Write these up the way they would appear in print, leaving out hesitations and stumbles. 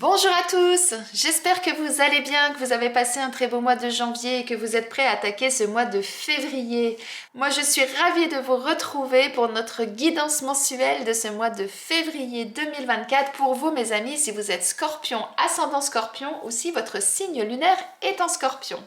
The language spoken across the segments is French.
Bonjour à tous, j'espère que vous allez bien, que vous avez passé un très beau mois de janvier et que vous êtes prêts à attaquer ce mois de février. Moi je suis ravie de vous retrouver pour notre guidance mensuelle de ce mois de février 2024 pour vous mes amis si vous êtes scorpion, ascendant scorpion ou si votre signe lunaire est en scorpion.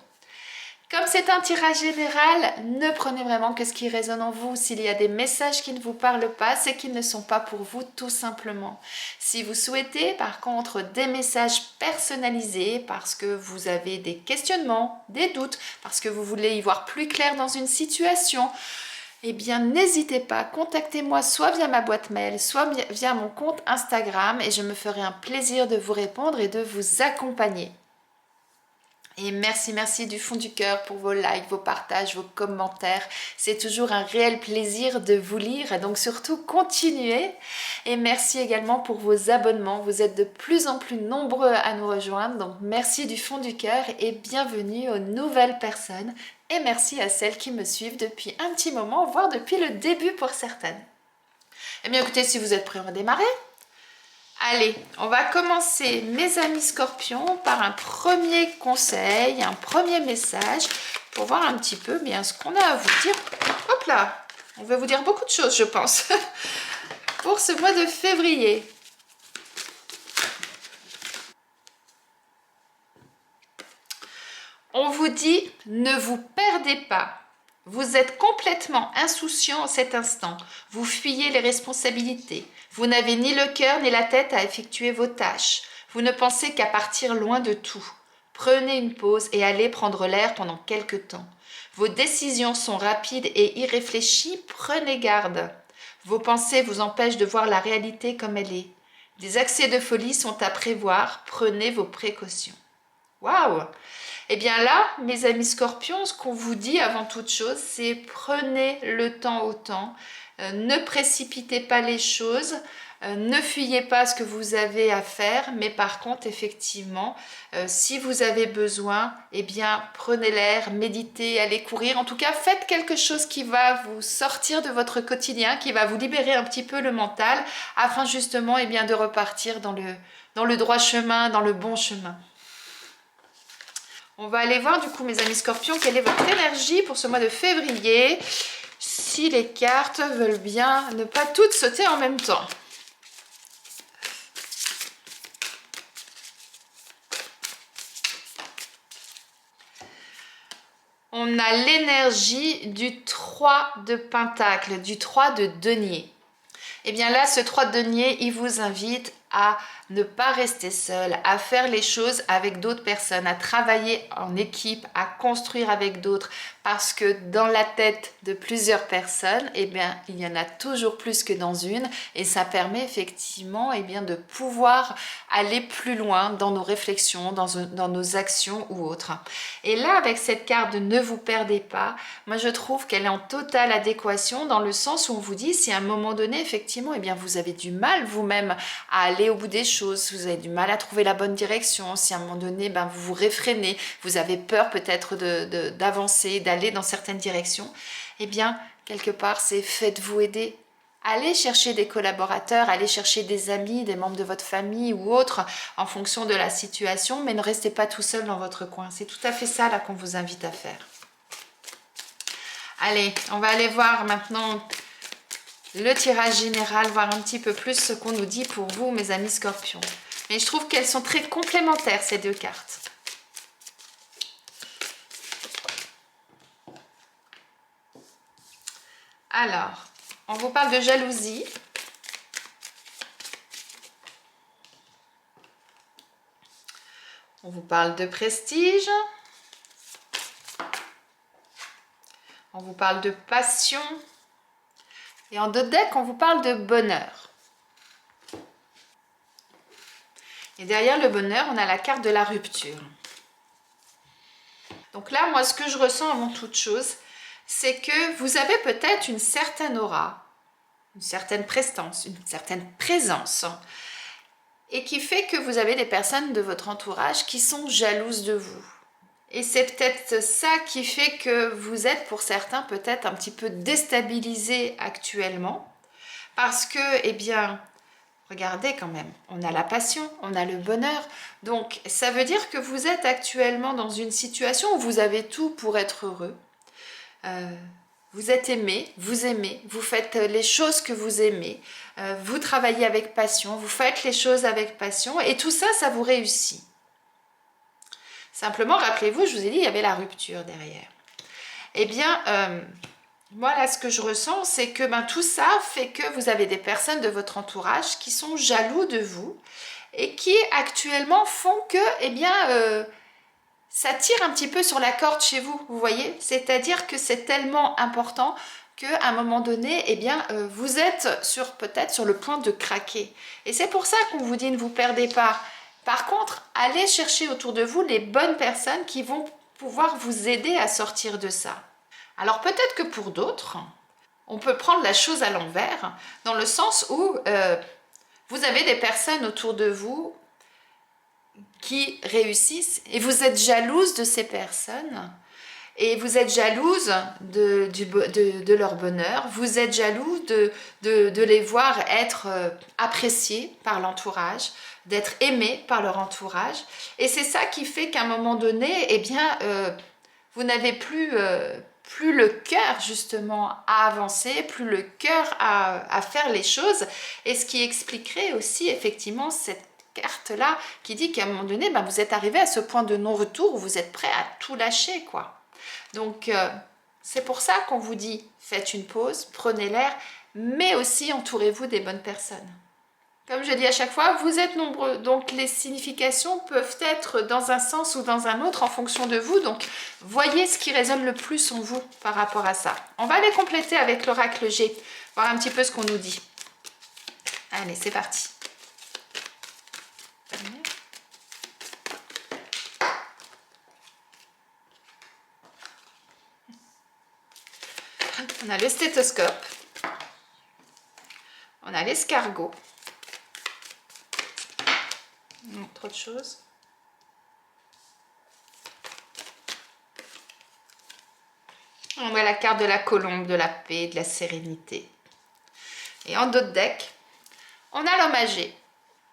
Comme c'est un tirage général, ne prenez vraiment que ce qui résonne en vous. S'il y a des messages qui ne vous parlent pas, c'est qu'ils ne sont pas pour vous tout simplement. Si vous souhaitez par contre des messages personnalisés parce que vous avez des questionnements, des doutes, parce que vous voulez y voir plus clair dans une situation, eh bien n'hésitez pas, contactez-moi soit via ma boîte mail, soit via mon compte Instagram et je me ferai un plaisir de vous répondre et de vous accompagner. Et merci du fond du cœur pour vos likes, vos partages, vos commentaires. C'est toujours un réel plaisir de vous lire et donc surtout continuez. Et merci également pour vos abonnements. Vous êtes de plus en plus nombreux à nous rejoindre. Donc merci du fond du cœur et bienvenue aux nouvelles personnes. Et merci à celles qui me suivent depuis un petit moment, voire depuis le début pour certaines. Eh bien écoutez, si vous êtes prêts, on va démarrer. Allez, on va commencer mes amis scorpions par un premier conseil, un premier message pour voir un petit peu bien ce qu'on a à vous dire. Hop là, on va vous dire beaucoup de choses je pense pour ce mois de février. On vous dit ne vous perdez pas. Vous êtes complètement insouciant en cet instant. Vous fuyez les responsabilités. Vous n'avez ni le cœur ni la tête à effectuer vos tâches. Vous ne pensez qu'à partir loin de tout. Prenez une pause et allez prendre l'air pendant quelque temps. Vos décisions sont rapides et irréfléchies, prenez garde. Vos pensées vous empêchent de voir la réalité comme elle est. Des accès de folie sont à prévoir, prenez vos précautions. Waouh! Eh bien là, mes amis scorpions, ce qu'on vous dit avant toute chose, c'est prenez le temps au temps, ne précipitez pas les choses, ne fuyez pas ce que vous avez à faire, mais par contre, effectivement, si vous avez besoin, eh bien, prenez l'air, méditez, allez courir. En tout cas, faites quelque chose qui va vous sortir de votre quotidien, qui va vous libérer un petit peu le mental, afin justement, eh bien, de repartir dans le droit chemin, dans le bon chemin. On va aller voir du coup mes amis scorpions quelle est votre énergie pour ce mois de février. Si les cartes veulent bien ne pas toutes sauter en même temps. On a l'énergie du 3 de Pentacle, du 3 de denier. Et bien là, ce 3 de denier, il vous invite à ne pas rester seul, à faire les choses avec d'autres personnes, à travailler en équipe, à construire avec d'autres, parce que dans la tête de plusieurs personnes, eh bien, il y en a toujours plus que dans une, et ça permet effectivement eh bien, de pouvoir aller plus loin dans nos réflexions, dans nos actions ou autres. Et là, avec cette carte de ne vous perdez pas, moi je trouve qu'elle est en totale adéquation dans le sens où on vous dit si à un moment donné, effectivement, eh bien, vous avez du mal vous-même à aller au bout des choses, vous avez du mal à trouver la bonne direction, si à un moment donné ben, vous vous réfrénez, vous avez peur peut-être d'avancer, d'aller dans certaines directions, eh bien quelque part c'est faites-vous aider. Allez chercher des collaborateurs, allez chercher des amis, des membres de votre famille ou autres en fonction de la situation, mais ne restez pas tout seul dans votre coin. C'est tout à fait ça là qu'on vous invite à faire. Allez, on va aller voir maintenant le tirage général, voir un petit peu plus ce qu'on nous dit pour vous, mes amis scorpions. Mais je trouve qu'elles sont très complémentaires, ces deux cartes. Alors, on vous parle de jalousie. On vous parle de prestige. On vous parle de passion. Et en dos de deck, on vous parle de bonheur. Et derrière le bonheur, on a la carte de la rupture. Donc là, moi, ce que je ressens avant toute chose, c'est que vous avez peut-être une certaine aura, une certaine prestance, une certaine présence, et qui fait que vous avez des personnes de votre entourage qui sont jalouses de vous. Et c'est peut-être ça qui fait que vous êtes pour certains peut-être un petit peu déstabilisés actuellement, parce que, eh bien, Regardez quand même, on a la passion, on a le bonheur. Donc, ça veut dire que vous êtes actuellement dans une situation où vous avez tout pour être heureux. Vous êtes aimé, vous faites les choses que vous aimez, vous travaillez avec passion, vous faites les choses avec passion et tout ça, ça vous réussit. Simplement, rappelez-vous, je vous ai dit, il y avait la rupture derrière. Eh bien, moi, là, ce que je ressens, c'est que tout ça fait que vous avez des personnes de votre entourage qui sont jaloux de vous et qui, actuellement, font que, eh bien, ça tire un petit peu sur la corde chez vous, vous voyez? C'est-à-dire que c'est tellement important qu'à un moment donné, eh bien, vous êtes peut-être sur le point de craquer. Et c'est pour ça qu'on vous dit ne vous perdez pas. Par contre, allez chercher autour de vous les bonnes personnes qui vont pouvoir vous aider à sortir de ça. Alors peut-être que pour d'autres, on peut prendre la chose à l'envers, dans le sens où vous avez des personnes autour de vous qui réussissent et vous êtes jalouse de ces personnes et vous êtes jalouse de leur bonheur, vous êtes jaloux de les voir être appréciés par l'entourage, d'être aimés par leur entourage et c'est ça qui fait qu'à un moment donné, eh bien, vous n'avez plus le cœur justement à avancer, plus le cœur à faire les choses et ce qui expliquerait aussi effectivement cette carte-là qui dit qu'à un moment donné, vous êtes arrivé à ce point de non-retour où vous êtes prêt à tout lâcher, quoi. Donc, c'est pour ça qu'on vous dit, faites une pause, prenez l'air, mais aussi entourez-vous des bonnes personnes. Comme je dis à chaque fois, vous êtes nombreux, donc les significations peuvent être dans un sens ou dans un autre en fonction de vous, donc voyez ce qui résonne le plus en vous par rapport à ça. On va les compléter avec l'oracle G, voir un petit peu ce qu'on nous dit. Allez, c'est parti. On a le stéthoscope, on a l'escargot, trop de choses. On voit la carte de la colombe, de la paix, de la sérénité. Et en dos de deck, on a l'homme âgé.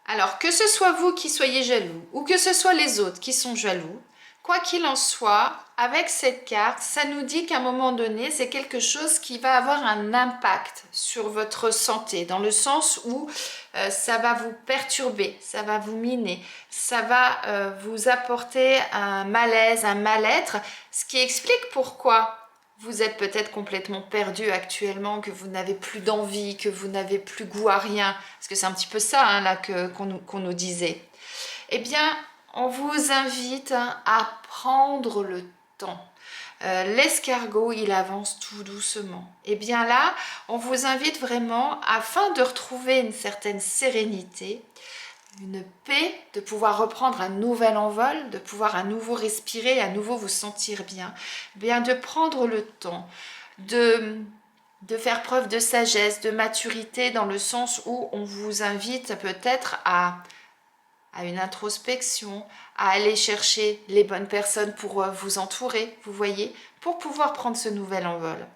Alors, que ce soit vous qui soyez jaloux ou que ce soit les autres qui sont jaloux, quoi qu'il en soit, avec cette carte, ça nous dit qu'à un moment donné, c'est quelque chose qui va avoir un impact sur votre santé, dans le sens où ça va vous perturber, ça va vous miner, ça va vous apporter un malaise, un mal-être, ce qui explique pourquoi vous êtes peut-être complètement perdu actuellement, que vous n'avez plus d'envie, que vous n'avez plus goût à rien, parce que c'est un petit peu ça là qu'on nous disait. Eh bien, on vous invite à prendre le temps. L'escargot, il avance tout doucement. Et bien là, on vous invite vraiment, afin de retrouver une certaine sérénité, une paix, de pouvoir reprendre un nouvel envol, de pouvoir à nouveau respirer, à nouveau vous sentir bien, de prendre le temps, de faire preuve de sagesse, de maturité, dans le sens où on vous invite peut-être à une introspection, à aller chercher les bonnes personnes pour vous entourer, vous voyez, pour pouvoir prendre ce nouvel envol.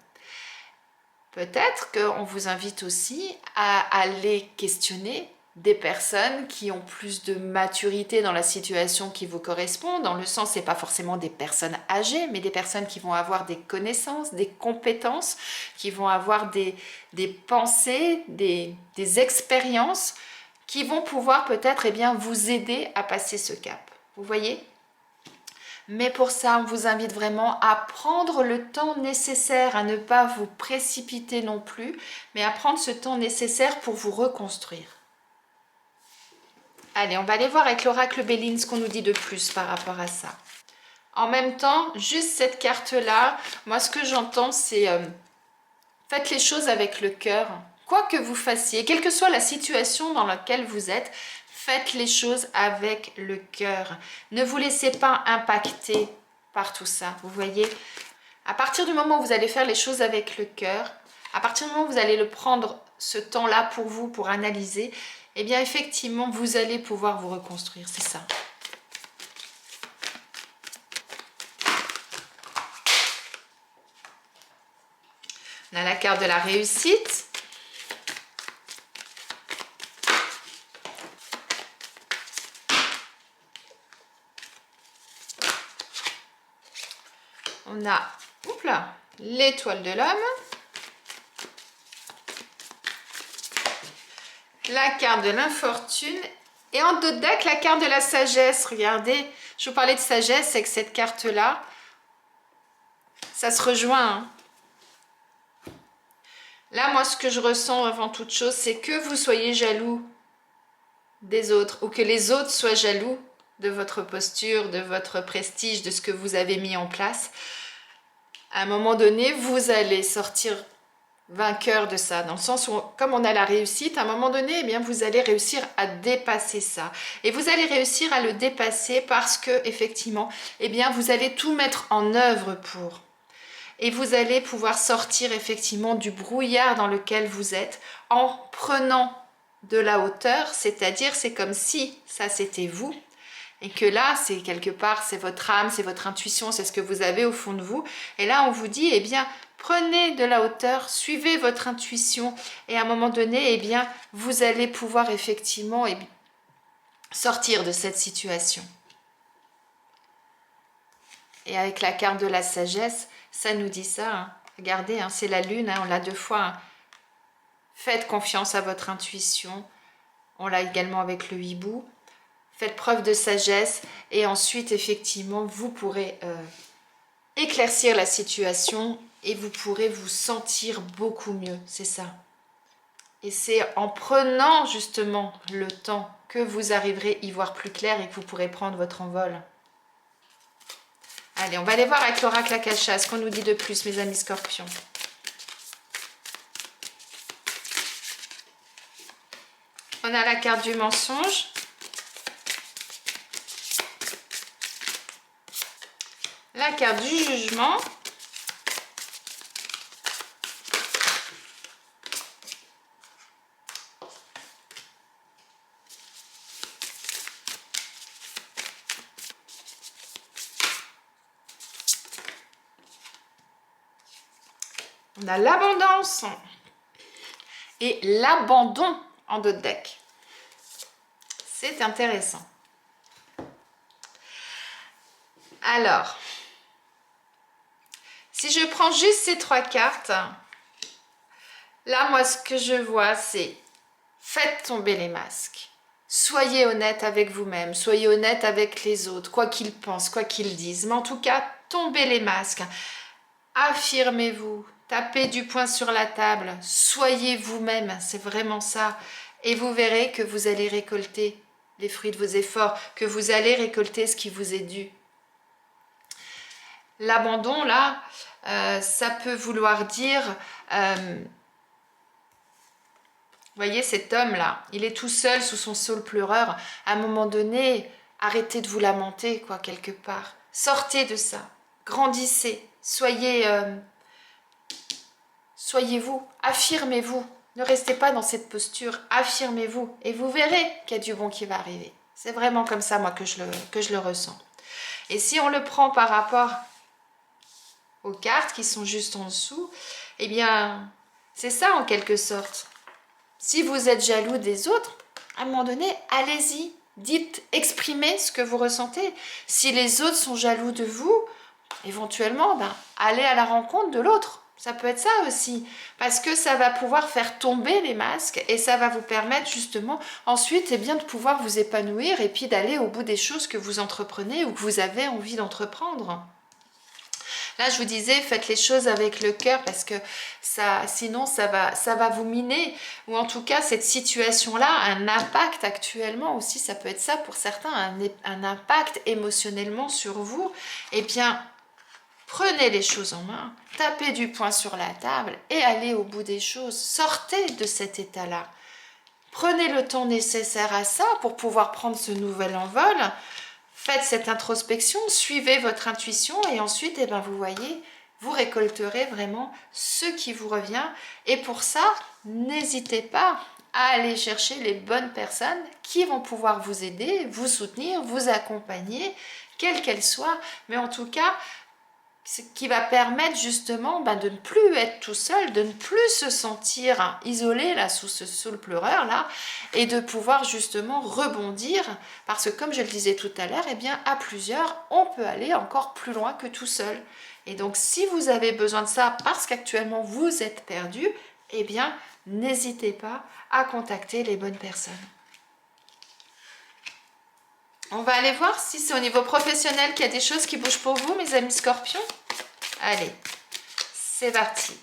Peut-être qu'on vous invite aussi à aller questionner des personnes qui ont plus de maturité dans la situation qui vous correspond, dans le sens, c'est pas forcément des personnes âgées, mais des personnes qui vont avoir des connaissances, des compétences, qui vont avoir des pensées, des expériences, qui vont pouvoir peut-être vous aider à passer ce cap. Vous voyez ? Mais pour ça, on vous invite vraiment à prendre le temps nécessaire, à ne pas vous précipiter non plus, mais à prendre ce temps nécessaire pour vous reconstruire. Allez, on va aller voir avec l'oracle Béline ce qu'on nous dit de plus par rapport à ça. En même temps, juste cette carte-là, moi ce que j'entends c'est faites les choses avec le cœur. Quoi que vous fassiez, quelle que soit la situation dans laquelle vous êtes, faites les choses avec le cœur. Ne vous laissez pas impacter par tout ça, vous voyez. À partir du moment où vous allez faire les choses avec le cœur, à partir du moment où vous allez le prendre ce temps-là pour vous, pour analyser, eh bien effectivement, vous allez pouvoir vous reconstruire, c'est ça. On a la carte de la réussite. On a, oups là, l'étoile de l'homme. La carte de l'infortune. Et en dos de deck, la carte de la sagesse. Regardez, je vous parlais de sagesse avec cette carte-là. Ça se rejoint. Hein. Là, moi, ce que je ressens avant toute chose, c'est que vous soyez jaloux des autres ou que les autres soient jaloux de votre posture, de votre prestige, de ce que vous avez mis en place. À un moment donné, vous allez sortir vainqueur de ça, dans le sens où, comme on a la réussite, à un moment donné, eh bien, vous allez réussir à dépasser ça. Et vous allez réussir à le dépasser parce que, effectivement, eh bien, vous allez tout mettre en œuvre pour. Et vous allez pouvoir sortir, effectivement, du brouillard dans lequel vous êtes en prenant de la hauteur, c'est-à-dire, c'est comme si ça, c'était vous. Et que là, c'est quelque part, c'est votre âme, c'est votre intuition, c'est ce que vous avez au fond de vous. Et là, on vous dit, eh bien, prenez de la hauteur, suivez votre intuition. Et à un moment donné, eh bien, vous allez pouvoir effectivement sortir de cette situation. Et avec la carte de la sagesse, ça nous dit ça. Hein. Regardez, hein, c'est la lune, hein, on l'a 2 fois. Hein. Faites confiance à votre intuition. On l'a également avec le hibou. Faites preuve de sagesse et ensuite, effectivement, vous pourrez éclaircir la situation et vous pourrez vous sentir beaucoup mieux, c'est ça. Et c'est en prenant justement le temps que vous arriverez à y voir plus clair et que vous pourrez prendre votre envol. Allez, on va aller voir avec l'oracle Akasha, ce qu'on nous dit de plus, mes amis scorpions. On a la carte du mensonge. La carte du jugement. On a l'abondance et l'abandon en dos de deck. C'est intéressant. Alors, si je prends juste ces 3 cartes, là, moi, ce que je vois, c'est faites tomber les masques. Soyez honnête avec vous-même, soyez honnête avec les autres, quoi qu'ils pensent, quoi qu'ils disent. Mais en tout cas, tombez les masques. Affirmez-vous, tapez du poing sur la table, soyez vous-même, c'est vraiment ça. Et vous verrez que vous allez récolter les fruits de vos efforts, que vous allez récolter ce qui vous est dû. L'abandon, là, ça peut vouloir dire... vous voyez, cet homme-là, il est tout seul sous son saule pleureur. À un moment donné, arrêtez de vous lamenter, quoi, quelque part. Sortez de ça, grandissez, soyez vous, affirmez-vous. Ne restez pas dans cette posture, affirmez-vous. Et vous verrez qu'il y a du bon qui va arriver. C'est vraiment comme ça, moi, que je le ressens. Et si on le prend par rapport aux cartes qui sont juste en dessous, eh bien, c'est ça en quelque sorte. Si vous êtes jaloux des autres, à un moment donné, allez-y, dites, exprimez ce que vous ressentez. Si les autres sont jaloux de vous, éventuellement, allez à la rencontre de l'autre. Ça peut être ça aussi, parce que ça va pouvoir faire tomber les masques et ça va vous permettre justement ensuite de pouvoir vous épanouir et puis d'aller au bout des choses que vous entreprenez ou que vous avez envie d'entreprendre. Là, je vous disais, faites les choses avec le cœur parce que sinon, ça va vous miner. Ou en tout cas, cette situation-là a un impact actuellement aussi. Ça peut être ça pour certains, un impact émotionnellement sur vous. Eh bien, prenez les choses en main, tapez du poing sur la table et allez au bout des choses. Sortez de cet état-là. Prenez le temps nécessaire à ça pour pouvoir prendre ce nouvel envol. Faites cette introspection, suivez votre intuition et ensuite, vous voyez, vous récolterez vraiment ce qui vous revient. Et pour ça, n'hésitez pas à aller chercher les bonnes personnes qui vont pouvoir vous aider, vous soutenir, vous accompagner, quelles qu'elles soient. Mais en tout cas, ce qui va permettre justement de ne plus être tout seul, de ne plus se sentir isolé là sous le pleureur là, et de pouvoir justement rebondir, parce que comme je le disais tout à l'heure, eh bien à plusieurs, on peut aller encore plus loin que tout seul. Et donc si vous avez besoin de ça parce qu'actuellement vous êtes perdu, eh bien n'hésitez pas à contacter les bonnes personnes. On va aller voir si c'est au niveau professionnel qu'il y a des choses qui bougent pour vous, mes amis scorpions. Allez, c'est parti.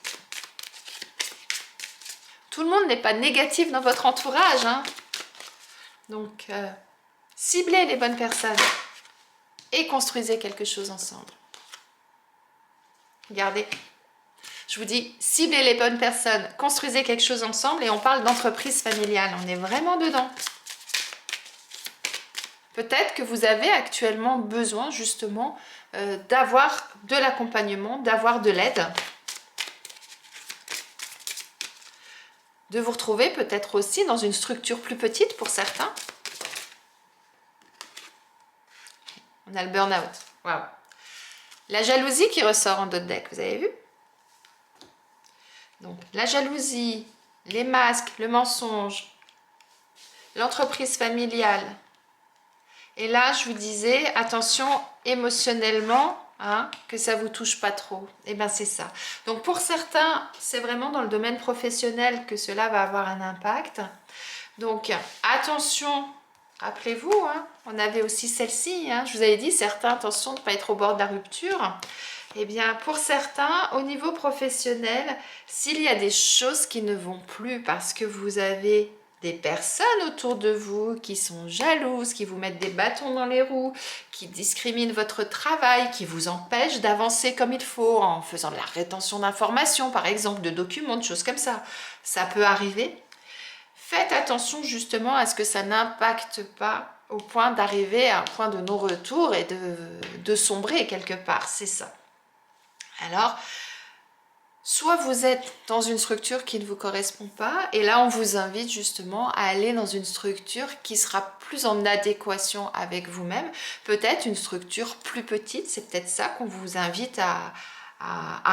Tout le monde n'est pas négatif dans votre entourage, hein. Donc, ciblez les bonnes personnes et construisez quelque chose ensemble. Regardez, je vous dis, ciblez les bonnes personnes, construisez quelque chose ensemble, et on parle d'entreprise familiale. On est vraiment dedans. Peut-être que vous avez actuellement besoin justement d'avoir de l'accompagnement, d'avoir de l'aide, de vous retrouver peut-être aussi dans une structure plus petite pour certains. On a le burn-out. Waouh. La jalousie qui ressort en dos de deck, vous avez vu? Donc la jalousie, les masques, le mensonge, l'entreprise familiale. Et là, je vous disais, attention émotionnellement, hein, que ça vous touche pas trop. Et bien, c'est ça. Donc, pour certains, c'est vraiment dans le domaine professionnel que cela va avoir un impact. Donc, attention, rappelez-vous, hein, on avait aussi celle-ci, hein, je vous avais dit, certains, attention de ne pas être au bord de la rupture. Eh bien, pour certains, au niveau professionnel, s'il y a des choses qui ne vont plus parce que vous avez des personnes autour de vous qui sont jalouses, qui vous mettent des bâtons dans les roues, qui discriminent votre travail, qui vous empêchent d'avancer comme il faut en faisant de la rétention d'informations, par exemple, de documents, de choses comme ça. Ça peut arriver. Faites attention justement à ce que ça n'impacte pas au point d'arriver à un point de non-retour et de sombrer quelque part, c'est ça. Alors, soit vous êtes dans une structure qui ne vous correspond pas, et là on vous invite justement à aller dans une structure qui sera plus en adéquation avec vous-même, peut-être une structure plus petite, c'est peut-être ça qu'on vous invite à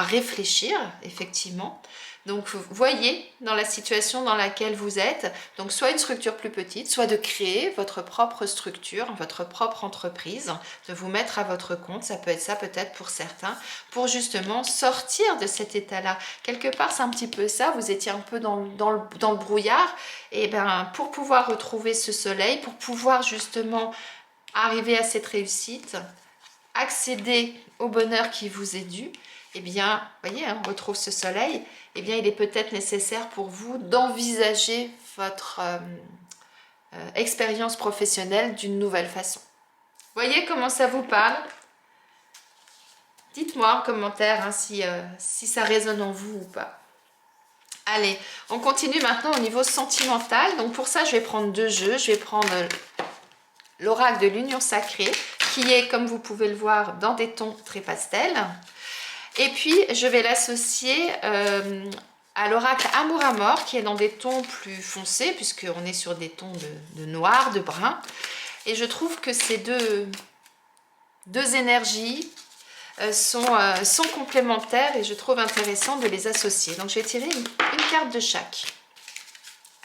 réfléchir, effectivement. Donc voyez dans la situation dans laquelle vous êtes, donc soit une structure plus petite, soit de créer votre propre structure, votre propre entreprise, de vous mettre à votre compte, ça peut être ça peut-être pour certains, pour justement sortir de cet état-là. Quelque part c'est un petit peu ça, vous étiez un peu dans le brouillard, et bien pour pouvoir retrouver ce soleil, pour pouvoir justement arriver à cette réussite, accéder au bonheur qui vous est dû, eh bien, voyez, hein, on retrouve ce soleil, eh bien, il est peut-être nécessaire pour vous d'envisager votre expérience professionnelle d'une nouvelle façon. Voyez comment ça vous parle? Dites-moi en commentaire hein, si ça résonne en vous ou pas. Allez, on continue maintenant au niveau sentimental. Donc pour ça, je vais prendre deux jeux. Je vais prendre l'oracle de l'union sacrée, qui est, comme vous pouvez le voir, dans des tons très pastels. Et puis, je vais l'associer à l'oracle Amour à mort, qui est dans des tons plus foncés, puisqu'on est sur des tons de noir, de brun. Et je trouve que ces deux énergies sont complémentaires et je trouve intéressant de les associer. Donc, je vais tirer une carte de chaque.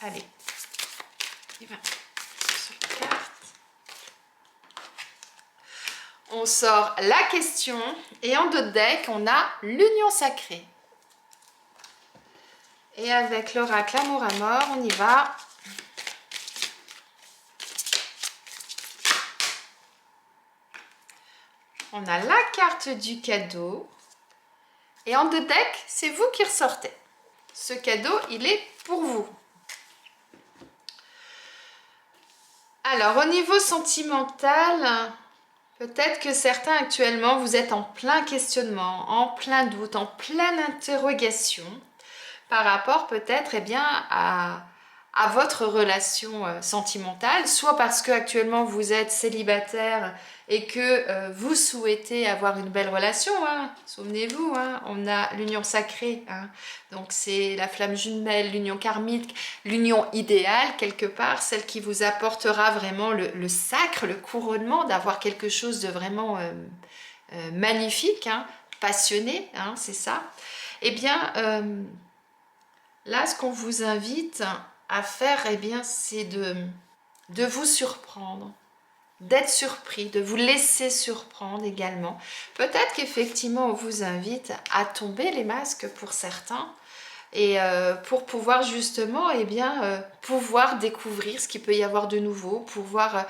Allez. Et ben, on sort la question et en dos de deck, on a l'union sacrée. Et avec l'oracle Amour à mort, on y va. On a la carte du cadeau. Et en dos de deck, c'est vous qui ressortez. Ce cadeau, il est pour vous. Alors, au niveau sentimental... Peut-être que certains actuellement, vous êtes en plein questionnement, en plein doute, en pleine interrogation par rapport peut-être eh bien, à votre relation sentimentale, soit parce que actuellement vous êtes célibataire et que vous souhaitez avoir une belle relation, hein. Souvenez-vous, hein, on a l'union sacrée, hein. Donc c'est la flamme jumelle, l'union karmique, l'union idéale quelque part, celle qui vous apportera vraiment le sacre, le couronnement, d'avoir quelque chose de vraiment magnifique, hein. passionné, hein, c'est ça. Eh bien, là, ce qu'on vous invite à faire, eh bien, c'est de vous surprendre, d'être surpris, de vous laisser surprendre également. Peut-être qu'effectivement, on vous invite à tomber les masques pour certains, et pour pouvoir justement pouvoir découvrir ce qu'il peut y avoir de nouveau, pouvoir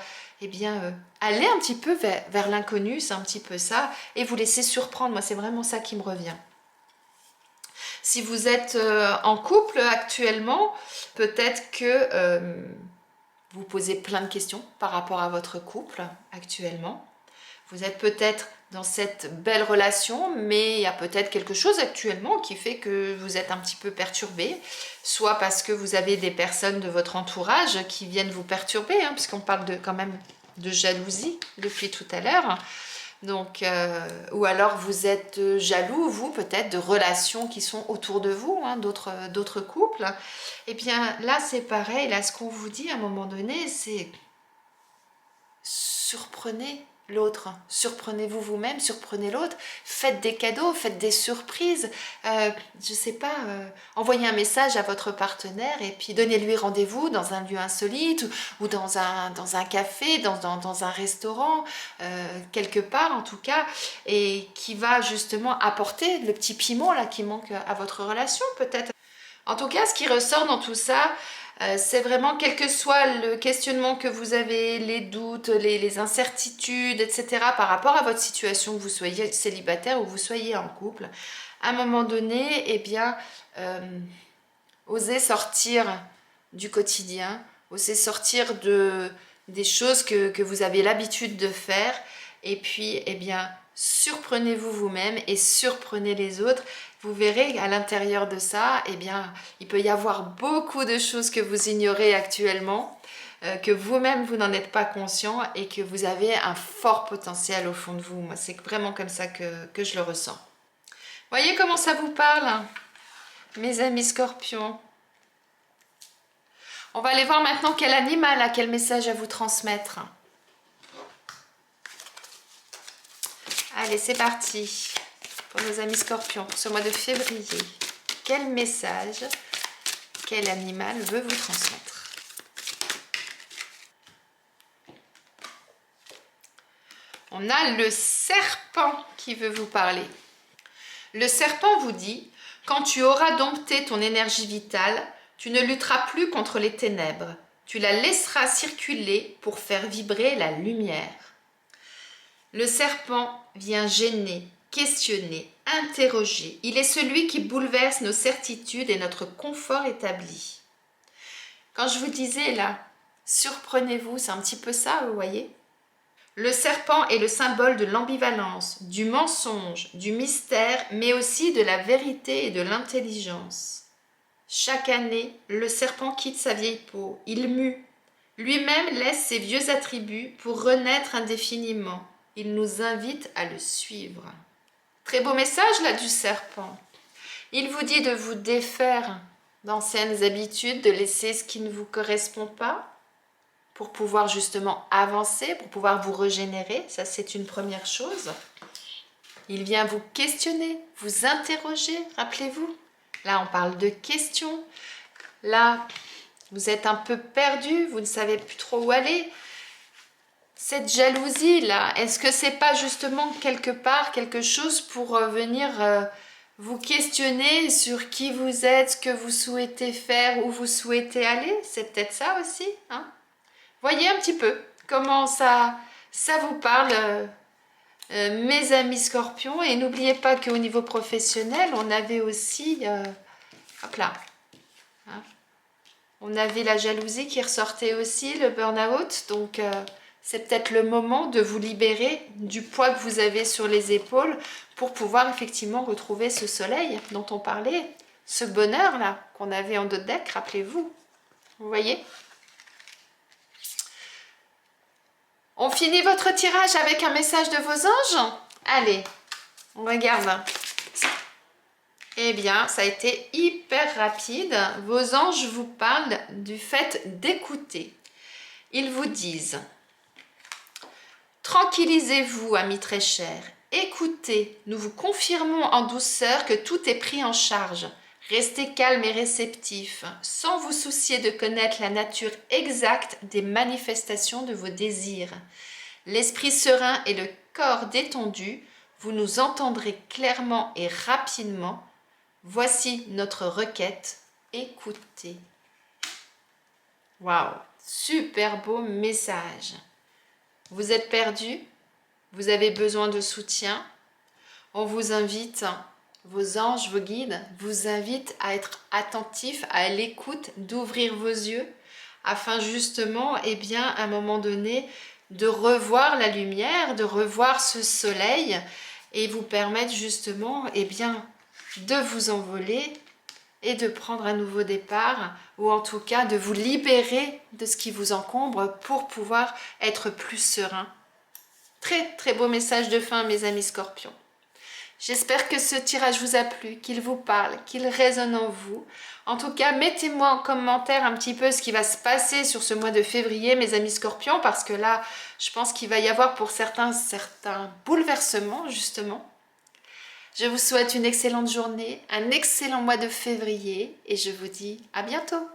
aller un petit peu vers l'inconnu, c'est un petit peu ça, et vous laisser surprendre. Moi, c'est vraiment ça qui me revient. Si vous êtes en couple actuellement, peut-être que vous posez plein de questions par rapport à votre couple actuellement. Vous êtes peut-être dans cette belle relation, mais il y a peut-être quelque chose actuellement qui fait que vous êtes un petit peu perturbé, soit parce que vous avez des personnes de votre entourage qui viennent vous perturber, hein, puisqu'on parle quand même de jalousie depuis tout à l'heure. Donc, ou alors vous êtes jaloux, vous, peut-être, de relations qui sont autour de vous, hein, d'autres couples. Eh bien, là, c'est pareil. Là, ce qu'on vous dit à un moment donné, c'est surprenez l'autre, surprenez-vous vous-même, surprenez l'autre, faites des cadeaux, faites des surprises, je sais pas, envoyez un message à votre partenaire et puis donnez-lui rendez-vous dans un lieu insolite ou dans un café, dans un restaurant, quelque part en tout cas, et qui va justement apporter le petit piment là qui manque à votre relation peut-être. En tout cas, ce qui ressort dans tout ça, c'est vraiment quel que soit le questionnement que vous avez, les doutes, les incertitudes, etc. par rapport à votre situation, que vous soyez célibataire ou que vous soyez en couple, à un moment donné, eh bien, osez sortir du quotidien, osez sortir des choses que vous avez l'habitude de faire, et puis, eh bien, surprenez-vous vous-même et surprenez les autres. Vous verrez à l'intérieur de ça, eh bien, il peut y avoir beaucoup de choses que vous ignorez actuellement, que vous-même vous n'en êtes pas conscient et que vous avez un fort potentiel au fond de vous. Moi, c'est vraiment comme ça que je le ressens. Voyez comment ça vous parle, mes amis scorpions. On va aller voir maintenant quel animal a quel message à vous transmettre. Allez, c'est parti pour nos amis scorpions pour ce mois de février. Quel message, quel animal veut vous transmettre? On a le serpent qui veut vous parler. Le serpent vous dit, quand tu auras dompté ton énergie vitale, tu ne lutteras plus contre les ténèbres. Tu la laisseras circuler pour faire vibrer la lumière. Le serpent vient gêner, questionner, interroger. Il est celui qui bouleverse nos certitudes et notre confort établi. Quand je vous disais là, surprenez-vous, c'est un petit peu ça, vous voyez? Le serpent est le symbole de l'ambivalence, du mensonge, du mystère, mais aussi de la vérité et de l'intelligence. Chaque année, le serpent quitte sa vieille peau, il mue. Lui-même laisse ses vieux attributs pour renaître indéfiniment. Il nous invite à le suivre. Très beau message là du serpent. Il vous dit de vous défaire d'anciennes habitudes, de laisser ce qui ne vous correspond pas pour pouvoir justement avancer, pour pouvoir vous régénérer. Ça, c'est une première chose. Il vient vous questionner, vous interroger, rappelez-vous. Là, on parle de questions. Là, vous êtes un peu perdu, vous ne savez plus trop où aller. Cette jalousie-là, est-ce que c'est pas justement quelque part quelque chose pour venir vous questionner sur qui vous êtes, ce que vous souhaitez faire, où vous souhaitez aller? C'est peut-être ça aussi, hein? Voyez un petit peu comment ça vous parle, mes amis scorpions. Et n'oubliez pas qu'au niveau professionnel, on avait aussi... hop là, hein, on avait la jalousie qui ressortait aussi, le burn-out. Donc... c'est peut-être le moment de vous libérer du poids que vous avez sur les épaules pour pouvoir effectivement retrouver ce soleil dont on parlait, ce bonheur-là qu'on avait en dos de deck, rappelez-vous. Vous voyez? On finit votre tirage avec un message de vos anges? Allez, on regarde. Eh bien, ça a été hyper rapide. Vos anges vous parlent du fait d'écouter. Ils vous disent... Tranquillisez-vous, amis très chers, Écoutez, nous vous confirmons en douceur que tout est pris en charge. Restez calme et réceptif, sans vous soucier de connaître la nature exacte des manifestations de vos désirs. L'esprit serein et le corps détendu, vous nous entendrez clairement et rapidement. Voici notre requête. Écoutez. Waouh, super beau message. Vous êtes perdu? Vous avez besoin de soutien? On vous invite, vos anges, vos guides, vous invitent à être attentifs, à l'écoute, d'ouvrir vos yeux, afin justement, à un moment donné, de revoir la lumière, de revoir ce soleil, et vous permettre justement, de vous envoler et de prendre un nouveau départ, ou en tout cas de vous libérer de ce qui vous encombre pour pouvoir être plus serein. Très très beau message de fin, mes amis scorpions. J'espère que ce tirage vous a plu, qu'il vous parle, qu'il résonne en vous. En tout cas, mettez-moi en commentaire un petit peu ce qui va se passer sur ce mois de février, mes amis scorpions, parce que là, je pense qu'il va y avoir pour certains bouleversements, justement. Je vous souhaite une excellente journée, un excellent mois de février, et je vous dis à bientôt.